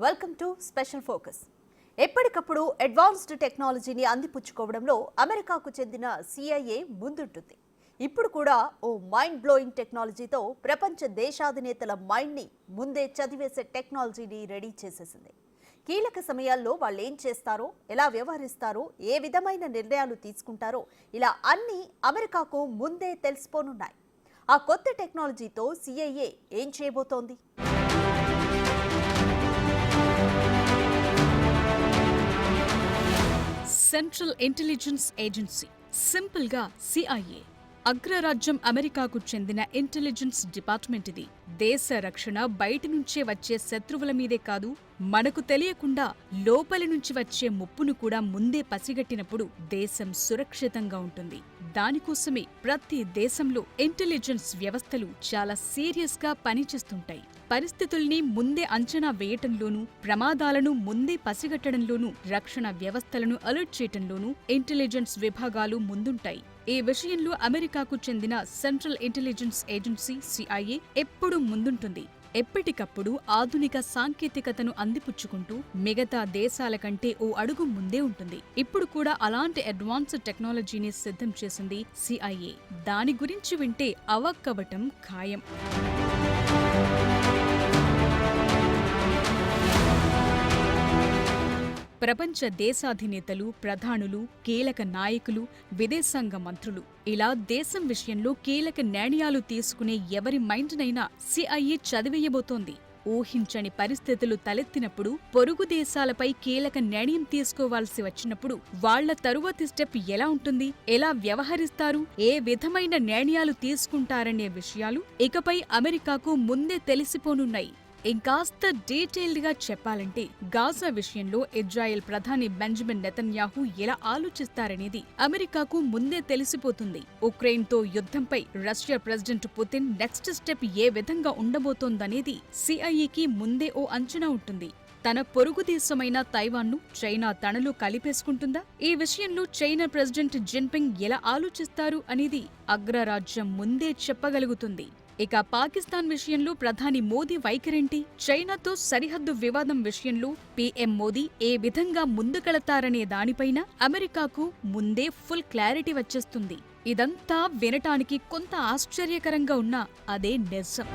Welcome to special focus. ఎప్పటికప్పుడు advanced టెక్నాలజీని అందిపుచ్చుకోవడంలో అమెరికాకు చెందిన CIA ముందుంటుంది. ఇప్పుడు కూడా ఓ మైండ్ బ్లోయింగ్ టెక్నాలజీతో ప్రపంచ దేశాధినేతల మైండ్ని ముందే చదివేసే టెక్నాలజీని రెడీ చేసేసింది. కీలక సమయాల్లో వాళ్ళు ఏం చేస్తారో, ఎలా వ్యవహరిస్తారో, ఏ విధమైన నిర్ణయాలు తీసుకుంటారో ఇలా అన్నీ అమెరికాకు ముందే తెలిసిపోనున్నాయి. ఆ కొత్త టెక్నాలజీతో CIA ఏం చేయబోతోంది? సెంట్రల్ ఇంటెలిజెన్స్ ఏజెన్సీ, సింపుల్ గా CIA. అగ్రరాజ్యం అమెరికాకు చెందిన ఇంటెలిజెన్స్ డిపార్ట్మెంట్ ఇది. దేశ రక్షణ బయటి నుంచే వచ్చే శత్రువుల మీదే కాదు, మనకు తెలియకుండా లోపలి నుంచి వచ్చే ముప్పును కూడా ముందే పసిగట్టినప్పుడు దేశం సురక్షితంగా ఉంటుంది. దానికోసమే ప్రతి దేశంలో ఇంటెలిజెన్స్ వ్యవస్థలు చాలా సీరియస్ గా పనిచేస్తుంటాయి. పరిస్థితుల్ని ముందే అంచనా వేయటంలోనూ, ప్రమాదాలను ముందే పసిగట్టడంలోనూ, రక్షణ వ్యవస్థలను అలర్ట్ చేయటంలోనూ ఇంటెలిజెన్స్ విభాగాలు ముందుంటాయి. ఈ విషయంలో అమెరికాకు చెందిన సెంట్రల్ ఇంటెలిజెన్స్ ఏజెన్సీ CIA ఎప్పుడూ ముందుంటుంది. ఎప్పటికప్పుడు ఆధునిక సాంకేతికతను అందిపుచ్చుకుంటూ మిగతా దేశాల కంటే ఓ అడుగు ముందే ఉంటుంది. ఇప్పుడు కూడా అలాంటి అడ్వాన్స్డ్ టెక్నాలజీని సిద్ధం చేసింది CIA. దాని గురించి వింటే అవాక్కవటం ఖాయం. ప్రపంచ దేశాధినేతలు, ప్రధానులు, కీలక నాయకులు, విదేశాంగ మంత్రులు ఇలా దేశం విషయంలో కీలక నిర్ణయాలు తీసుకునే ఎవరి మైండ్నైనా CIA చదివేయబోతోంది. ఊహించని పరిస్థితులు తలెత్తినప్పుడు, పొరుగు దేశాలపై కీలక నిర్ణయం తీసుకోవాల్సి వచ్చినప్పుడు వాళ్ల తరువాతి స్టెప్ ఎలా ఉంటుంది, ఎలా వ్యవహరిస్తారు, ఏ విధమైన నిర్ణయాలు తీసుకుంటారనే విషయాలు ఇకపై అమెరికాకు ముందే తెలిసిపోనున్నాయి. ఇంకాస్త డీటెయిల్డ్ గా చెప్పాలంటే, గాజా విషయంలో ఇజ్రాయెల్ ప్రధాని బెంజమిన్ నెతన్యాహు ఎలా ఆలోచిస్తారనేది అమెరికాకు ముందే తెలిసిపోతుంది. ఉక్రెయిన్తో యుద్ధంపై Russia president Putin next step ఏ విధంగా ఉండబోతోందనేది CIAకి ముందే ఓ అంచనా ఉంటుంది. తన పొరుగు దేశమైన తైవాన్ను చైనా తనలో కలిపేసుకుంటుందా? ఈ విషయంలో చైనా ప్రెసిడెంట్ జిన్పింగ్ ఎలా ఆలోచిస్తారు అనేది అగ్రరాజ్యం ముందే చెప్పగలుగుతుంది. ఇక పాకిస్తాన్ విషయంలో ప్రధాని మోదీ వైఖరేంటి? చైనాతో సరిహద్దు వివాదం విషయంలో PM మోదీ ఏ విధంగా ముందుకెళతారనే దానిపైన అమెరికాకు ముందే ఫుల్ క్లారిటీ వచ్చేస్తుంది. ఇదంతా వినటానికి కొంత ఆశ్చర్యకరంగా ఉన్నా అదే నిజం.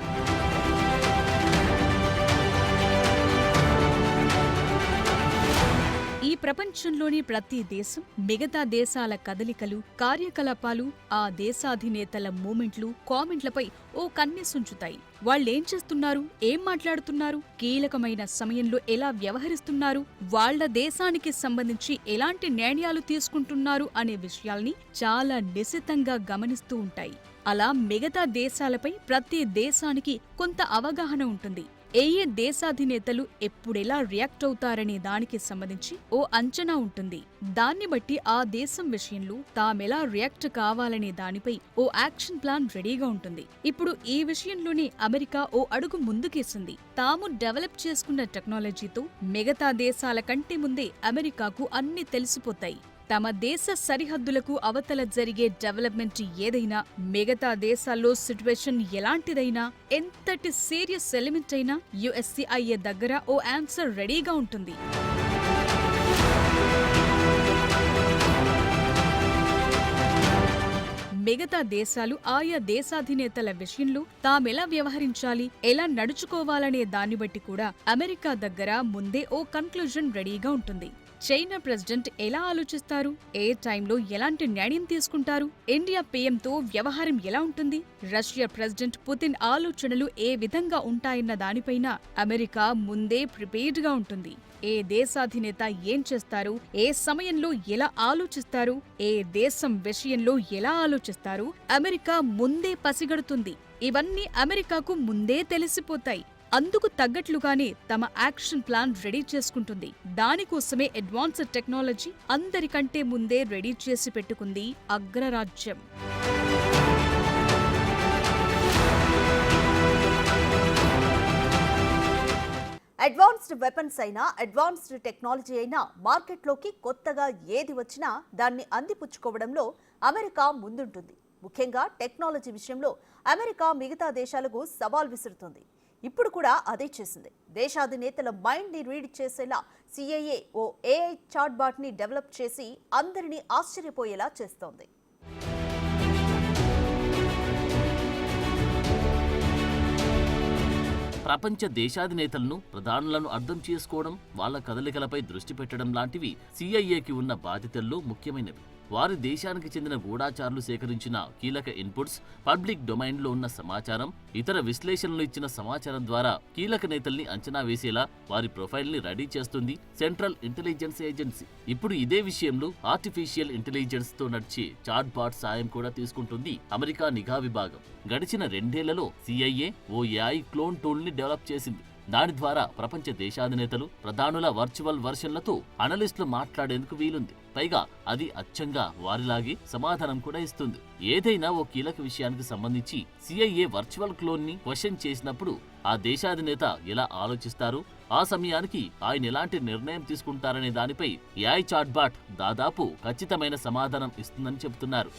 ఈ ప్రపంచంలోని ప్రతి దేశం, మిగతా దేశాల కదలికలు, కార్యకలాపాలు, ఆ దేశాధినేతల మూమెంట్లు, కామెంట్లపై ఓ కన్నేసుంచుతాయి. వాళ్ళేం చేస్తున్నారు, ఏం మాట్లాడుతున్నారు, కీలకమైన సమయంలో ఎలా వ్యవహరిస్తున్నారు, వాళ్ల దేశానికి సంబంధించి ఎలాంటి నిర్ణయాలు తీసుకుంటున్నారు అనే విషయాల్ని చాలా నిశితంగా గమనిస్తూ ఉంటాయి. అలా మిగతా దేశాలపై ప్రతి దేశానికి కొంత అవగాహన ఉంటుంది. ఏ దేశాధినేతలు ఎప్పుడెలా రియాక్ట్ అవుతారనే దానికి సంబంధించి ఓ అంచనా ఉంటుంది. దాన్ని బట్టి ఆ దేశం విషయంలో తామెలా రియాక్ట్ కావాలనే దానిపై ఓ యాక్షన్ ప్లాన్ రెడీగా ఉంటుంది. ఇప్పుడు ఈ విషయంలోనే అమెరికా ఓ అడుగు ముందుకేసింది. తాము డెవలప్ చేసుకున్న టెక్నాలజీతో మిగతా దేశాల కంటే ముందే అమెరికాకు అన్ని తెలిసిపోతాయి. తమ దేశ సరిహద్దులకు అవతల జరిగే డెవలప్మెంట్ ఏదైనా, మిగతా దేశాల్లో సిట్యువేషన్ ఎలాంటిదైనా, ఎంతటి సీరియస్ ఎలిమెంట్ అయినా USCIA దగ్గర ఓ ఆన్సర్ రెడీగా ఉంటుంది. మిగతా దేశాలు ఆయా దేశాధినేతల విషయంలో తామెలా వ్యవహరించాలి, ఎలా నడుచుకోవాలనే దాన్ని బట్టి కూడా అమెరికా దగ్గర ముందే ఓ కన్క్లూజన్ రెడీగా ఉంటుంది. చైనా ప్రెసిడెంట్ ఎలా ఆలోచిస్తారు, ఏ టైంలో ఎలాంటి నిర్ణయం తీసుకుంటారు, ఇండియా PMతో వ్యవహారం ఎలా ఉంటుంది, రష్యా ప్రెసిడెంట్ పుతిన్ ఆలోచనలు ఏ విధంగా ఉంటాయన్న దానిపైన అమెరికా ముందే ప్రిపేర్డ్గా ఉంటుంది. ఏ దేశాధినేత ఏం చేస్తారు, ఏ సమయంలో ఎలా ఆలోచిస్తారు, ఏ దేశం విషయంలో ఎలా ఆలోచిస్తారు, అమెరికా ముందే పసిగడుతుంది. ఇవన్నీ అమెరికాకు ముందే తెలిసిపోతాయి. అందుకు తగ్గట్లుగానే తమ యాక్షన్ ప్లాన్ రెడీ చేసుకుంటుంది. దానికోసమే అడ్వాన్స్డ్ టెక్నాలజీ అందరికంటే ముందే రెడీ చేసి పెట్టుకుంది అగ్రరాజ్యం. అడ్వాన్స్డ్ వెపన్స్ అయినా, అడ్వాన్స్డ్ టెక్నాలజీ అయినా మార్కెట్లోకి కొత్తగా ఏది వచ్చినా దాన్ని అందిపుచ్చుకోవడంలో అమెరికా ముందుంటుంది. ముఖ్యంగా టెక్నాలజీ విషయంలో అమెరికా మిగతా దేశాలకు సవాల్ విసురుతుంది. ఇప్పుడు కూడా అదే చేసింది. దేశాధినేతల మైండ్ని రీడ్ చేసేలా సిఐఏ ఓ ఏఐ చాట్బాట్ని డెవలప్ చేసి అందరినీ ఆశ్చర్యపోయేలా చేస్తోంది. ప్రపంచ దేశాధినేతలను, ప్రధానులను అర్థం చేసుకోవడం, వాళ్ళ కదలికలపై దృష్టి పెట్టడం లాంటివి సిఐఏకి ఉన్న బాధ్యతల్లో ముఖ్యమైనవి. వారి దేశానికి చెందిన గూఢాచారులు సేకరించిన కీలక ఇన్పుట్స్, పబ్లిక్ డొమైన్లో ఉన్న సమాచారం, ఇతర విశ్లేషణలు ఇచ్చిన సమాచారం ద్వారా కీలక నేతల్ని అంచనా వేసేలా వారి ప్రొఫైల్ని రెడీ చేస్తుంది సెంట్రల్ ఇంటెలిజెన్స్ ఏజెన్సీ. ఇప్పుడు ఇదే విషయంలో ఆర్టిఫిషియల్ ఇంటెలిజెన్స్ తో నడిచే చాట్ బాట్ సాయం కూడా తీసుకుంటుంది అమెరికా నిఘా విభాగం. గడిచిన 2 ఏళ్లలో సిఐఏ ఓ ఏఐ క్లోన్ టూల్ ని డెవలప్ చేసింది. దాని ద్వారా ప్రపంచ దేశాధినేతలు, ప్రధానుల వర్చువల్ వర్షన్లతో అనలిస్టులు మాట్లాడేందుకు వీలుంది. పైగా అది అచ్చంగా వారిలాగే సమాధానం కూడా ఇస్తుంది. ఏదైనా ఓ కీలక విషయానికి సంబంధించి సిఐఏ వర్చువల్ క్లోన్ ని క్వశ్చన్ చేసినప్పుడు ఆ దేశాధినేత ఎలా ఆలోచిస్తారు, ఆ సమయానికి ఆయన ఎలాంటి నిర్ణయం తీసుకుంటారనే దానిపై ఏఐ చాట్బాట్ దాదాపు ఖచ్చితమైన సమాధానం ఇస్తుందని చెబుతున్నారు.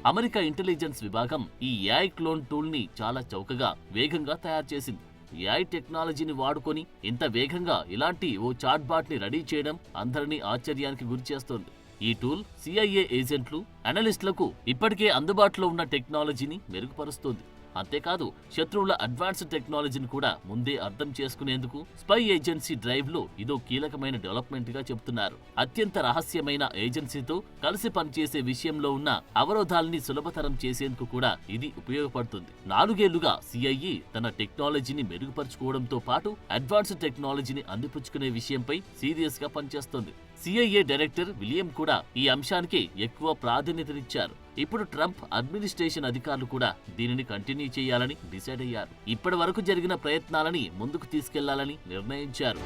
అమెరికా ఇంటెలిజెన్స్ విభాగం ఈ ఏఐ క్లోన్ టూల్ ని చాలా చౌకగా, వేగంగా తయారు చేసింది. ఏఐ టెక్నాలజీని వాడుకొని ఇంత వేగంగా ఇలాంటి ఓ చాట్ బాట్ ని రెడీ చేయడం అందరినీ ఆశ్చర్యానికి గురిచేస్తోంది. ఈ టూల్ సిఐఏ ఏజెంట్లు, అనలిస్టులకు ఇప్పటికే అందుబాటులో ఉన్న టెక్నాలజీని మెరుగుపరుస్తోంది. అంతేకాదు, శత్రువుల అడ్వాన్స్డ్ టెక్నాలజీని కూడా ముందే అర్థం చేసుకునేందుకు స్పై ఏజెన్సీ డ్రైవ్ లో ఇదో కీలకమైన డెవలప్మెంట్ గా చెబుతున్నారు. అత్యంత రహస్యమైన ఏజెన్సీతో కలిసి పనిచేసే విషయంలో ఉన్న అవరోధాల్ని సులభతరం చేసేందుకు కూడా ఇది ఉపయోగపడుతుంది. 4 ఏళ్లుగా సిఐఏ తన టెక్నాలజీని మెరుగుపరుచుకోవడంతో పాటు అడ్వాన్స్డ్ టెక్నాలజీని అందిపుచ్చుకునే విషయంపై సీరియస్ గా పనిచేస్తోంది. సిఐఏ డైరెక్టర్ విలియం కూడా ఈ అంశానికి ఎక్కువ ప్రాధాన్యతనిచ్చారు. ఇప్పుడు ట్రంప్ అడ్మినిస్ట్రేషన్ అధికారులు కూడా దీనిని కంటిన్యూ చేయాలని డిసైడ్ అయ్యారు. ఇప్పటి వరకు జరిగిన ప్రయత్నాలని ముందుకు తీసుకెళ్లాలని నిర్ణయించారు.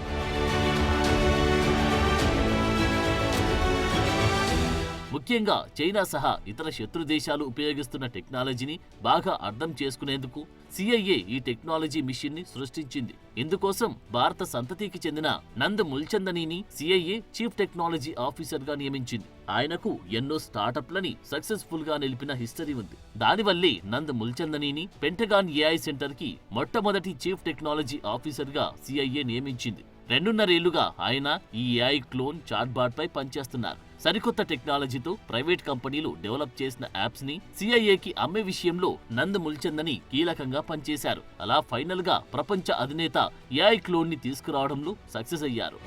ముఖ్యంగా చైనా సహా ఇతర శత్రు దేశాలు ఉపయోగిస్తున్న టెక్నాలజీని బాగా అర్థం చేసుకునేందుకు సిఐఏ ఈ టెక్నాలజీ మిషన్ ని సృష్టించింది. ఇందుకోసం భారత సంతతికి చెందిన నంద్ ముల్చందనీని సిఐఏ చీఫ్ టెక్నాలజీ ఆఫీసర్ గా నియమించింది. ఆయనకు ఎన్నో స్టార్టప్లని సక్సెస్ఫుల్ గా నిలిపిన హిస్టరీ ఉంది. దానివల్లే నంద్ ముల్చందనీని పెంటగాన్ ఏఐ సెంటర్ కి మొట్టమొదటి చీఫ్ టెక్నాలజీ ఆఫీసర్ గా సిఐఏ నియమించింది. 2.5 ఏళ్లుగా ఆయన ఈ ఏఐ క్లోన్ చాట్బాట్ పై పనిచేస్తున్నారు. సరికొత్త టెక్నాలజీతో ప్రైవేట్ కంపెనీలు డెవలప్ చేసిన యాప్స్ ని సిఐఏకి అమ్మే విషయంలో నంద్ ముల్చందని కీలకంగా పనిచేశారు. అలా ఫైనల్ గా ప్రపంచ అధినేత ఏఐ క్లోన్ ని తీసుకురావడంలో సక్సెస్ అయ్యారు.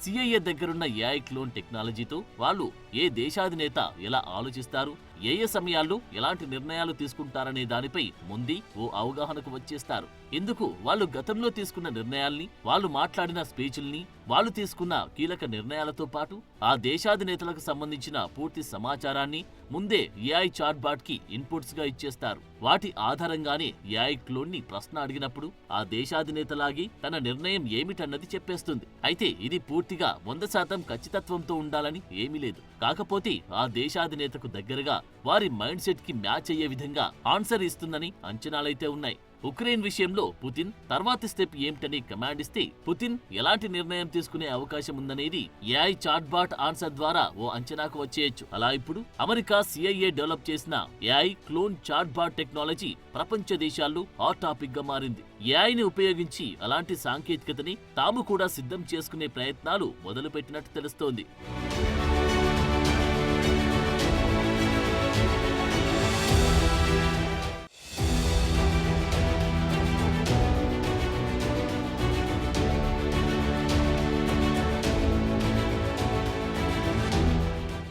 సిఐఏ దగ్గరున్న ఏఐ క్లోన్ టెక్నాలజీతో వాళ్ళు ఏ దేశాధినేత ఎలా ఆలోచిస్తారు, ఏ సమయాల్లో ఎలాంటి నిర్ణయాలు తీసుకుంటారనే దానిపై ముందే ఓ అవగాహనకు వచ్చేస్తారు. ఇందుకు వాళ్ళు గతంలో తీసుకున్న నిర్ణయాల్ని, వాళ్ళు మాట్లాడిన స్పీచ్ల్ని, వాళ్ళు తీసుకున్న కీలక నిర్ణయాలతో పాటు ఆ దేశాధినేతలకు సంబంధించిన పూర్తి సమాచారాన్ని ముందే ఏఐ చాట్బాట్ కి ఇన్పుట్స్ గా ఇచ్చేస్తారు. వాటి ఆధారంగానే ఏఐ క్లోన్ ని ప్రశ్న అడిగినప్పుడు ఆ దేశాధినేతలాగి తన నిర్ణయం ఏమిటన్నది చెప్పేస్తుంది. అయితే ఇది పూర్తిగా 100% ఖచ్చితత్వంతో ఉండాలని ఏమీ లేదు. కాకపోతే ఆ దేశాధినేతకు దగ్గరగా వారి మైండ్ సెట్ కి మ్యాచ్ అయ్యే విధంగా ఆన్సర్ ఇస్తుందని అంచనాలైతే ఉన్నాయి. ఉక్రెయిన్ విషయంలో పుతిన్ తర్వాతి స్టెప్ ఏమిటని కమాండ్ ఇస్తే పుతిన్ ఎలాంటి నిర్ణయం తీసుకునే అవకాశం ఉందనేది ఏఐ చాట్బాట్ ఆన్సర్ ద్వారా ఓ అంచనాకు వచ్చేయచ్చు. అలా ఇప్పుడు అమెరికా సిఐఏ డెవలప్ చేసిన ఏఐ క్లోన్ చాట్బాట్ టెక్నాలజీ ప్రపంచ దేశాల్లో హాట్ టాపిక్ గా మారింది. ఏఐని ఉపయోగించి అలాంటి సాంకేతికతని తాము కూడా సిద్ధం చేసుకునే ప్రయత్నాలు మొదలుపెట్టినట్టు తెలుస్తోంది.